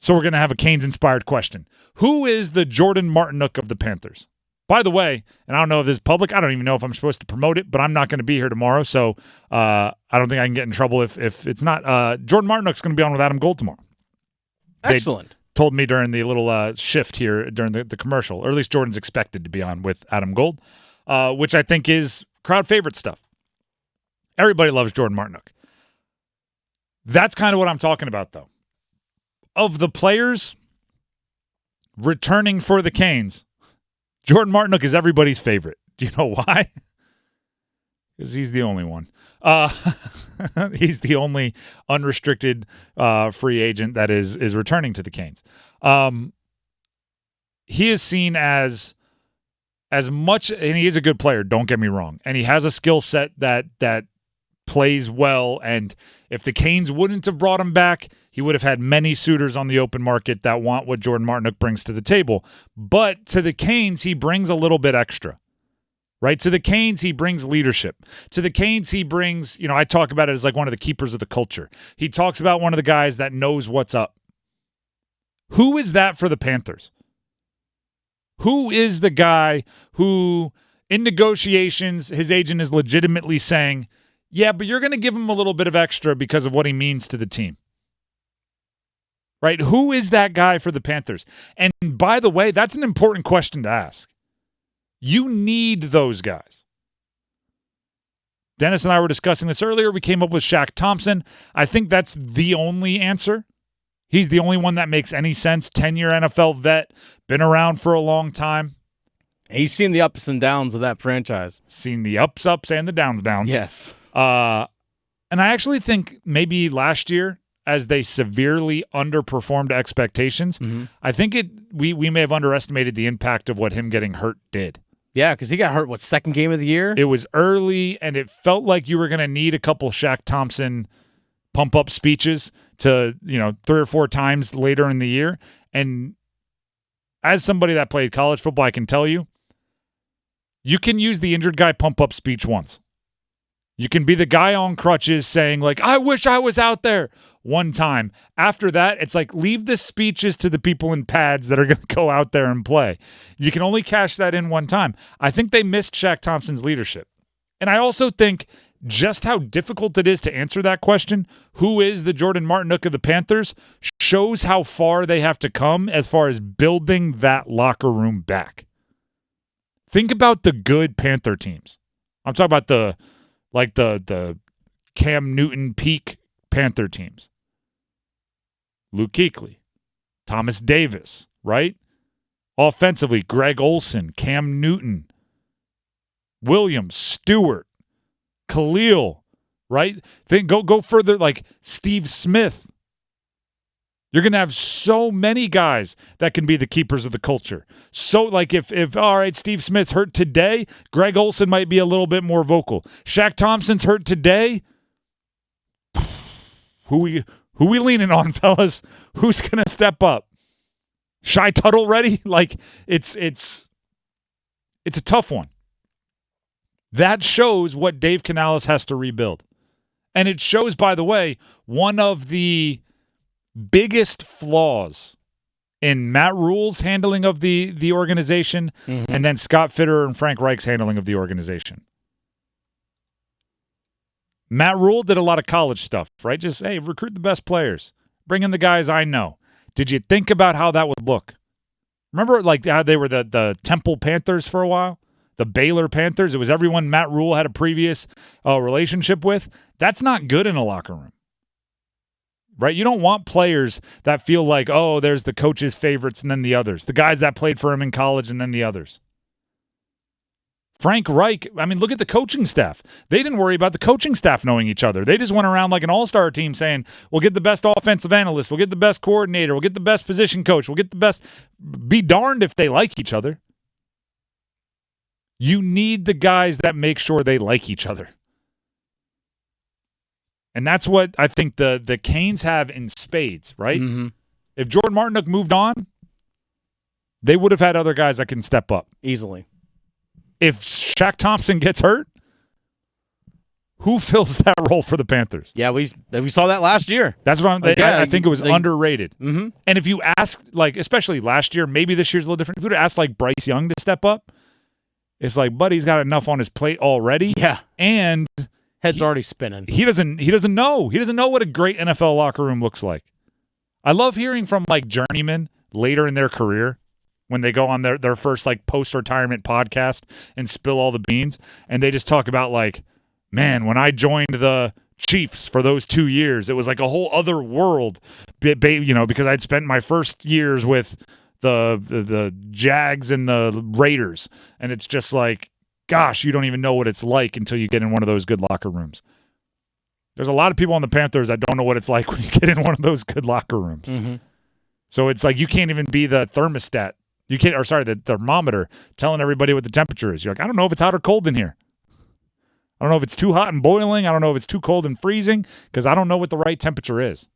So we're going to have a Canes-inspired question. Who is the Jordan Martinook of the Panthers? By the way, and I don't know if this is public, I don't even know if I'm supposed to promote it, but I'm not going to be here tomorrow, so I don't think I can get in trouble if it's not. Jordan Martinook's going to be on with Adam Gold tomorrow. Excellent. They told me during the little shift here during the commercial, or at least Jordan's expected to be on with Adam Gold, which I think is crowd favorite stuff. Everybody loves Jordan Martinook. That's kind of what I'm talking about, though. Of the players returning for the Canes, Jordan Martinook is everybody's favorite. Do you know why? Because he's the only one. He's the only unrestricted free agent that is returning to the Canes. He is seen as much, and he is a good player, don't get me wrong, and he has a skill set that plays well, and if the Canes wouldn't have brought him back, he would have had many suitors on the open market that want what Jordan Martinook brings to the table. But to the Canes, he brings a little bit extra, right? To the Canes, he brings leadership. To the Canes, he brings, I talk about it as like one of the keepers of the culture. He talks about one of the guys that knows what's up. Who is that for the Panthers? Who is the guy who, in negotiations, his agent is legitimately saying, yeah, but you're going to give him a little bit of extra because of what he means to the team. Right? Who is that guy for the Panthers? And by the way, that's an important question to ask. You need those guys. Dennis and I were discussing this earlier. We came up with Shaq Thompson. I think that's the only answer. He's the only one that makes any sense. 10-year NFL vet, been around for a long time. He's seen the ups and downs of that franchise. Seen the ups, and the downs. Yes. And I actually think maybe last year, as they severely underperformed expectations, I think we may have underestimated the impact of what him getting hurt did. Yeah, because he got hurt, second game of the year? It was early, and it felt like you were going to need a couple Shaq Thompson pump-up speeches to, 3 or 4 times later in the year. And as somebody that played college football, I can tell you, you can use the injured guy pump-up speech once. You can be the guy on crutches saying, like, I wish I was out there one time. After that, it's like, leave the speeches to the people in pads that are going to go out there and play. You can only cash that in one time. I think they missed Shaq Thompson's leadership. And I also think just how difficult it is to answer that question, who is the Jordan Martinook of the Panthers, shows how far they have to come as far as building that locker room back. Think about the good Panther teams. I'm talking about the Cam Newton peak Panther teams. Luke Kuechly, Thomas Davis, right? Offensively, Greg Olsen, Cam Newton, Williams, Stewart, Khalil, right? Then go further, like Steve Smith. You're going to have so many guys that can be the keepers of the culture. So, like, if all right, Steve Smith's hurt today, Greg Olsen might be a little bit more vocal. Shaq Thompson's hurt today. Who we leaning on, fellas? Who's going to step up? Shy Tuttle ready? Like, it's a tough one. That shows what Dave Canales has to rebuild. And it shows, by the way, one of the biggest flaws in Matt Rule's handling of the organization and then Scott Fitterer and Frank Reich's handling of the organization. Matt Rule did a lot of college stuff, right? Just, hey, recruit the best players. Bring in the guys I know. Did you think about how that would look? Remember like how they were the Temple Panthers for a while? The Baylor Panthers? It was everyone Matt Rule had a previous relationship with. That's not good in a locker room. Right? You don't want players that feel like, oh, there's the coach's favorites and then the others. The guys that played for him in college and then the others. Frank Reich, I mean, look at the coaching staff. They didn't worry about the coaching staff knowing each other. They just went around like an all-star team saying, we'll get the best offensive analyst, we'll get the best coordinator, we'll get the best position coach, we'll get the best. Be darned if they like each other. You need the guys that make sure they like each other. And that's what I think the Canes have in spades, right? Mm-hmm. If Jordan Martinook moved on, they would have had other guys that can step up. Easily. If Shaq Thompson gets hurt, Who fills that role for the Panthers? Yeah, we saw that last year. That's what I think it was underrated. Mm-hmm. And if you ask, like, especially last year, maybe this year's a little different. If you would ask, like, Bryce Young to step up, it's like, buddy's got enough on his plate already. Yeah. And head's already spinning. He doesn't know. He doesn't know what a great NFL locker room looks like. I love hearing from, like, journeymen later in their career when they go on their first, like, post-retirement podcast and spill all the beans, and they just talk about, like, man, when I joined the Chiefs for those 2 years, it was like a whole other world, because I'd spent my first years with the Jags and the Raiders, and it's just like, gosh, you don't even know what it's like until you get in one of those good locker rooms. There's a lot of people on the Panthers that don't know what it's like when you get in one of those good locker rooms. Mm-hmm. So it's like you can't even be the thermostat. The thermometer telling everybody what the temperature is. You're like, I don't know if it's hot or cold in here. I don't know if it's too hot and boiling. I don't know if it's too cold and freezing because I don't know what the right temperature is.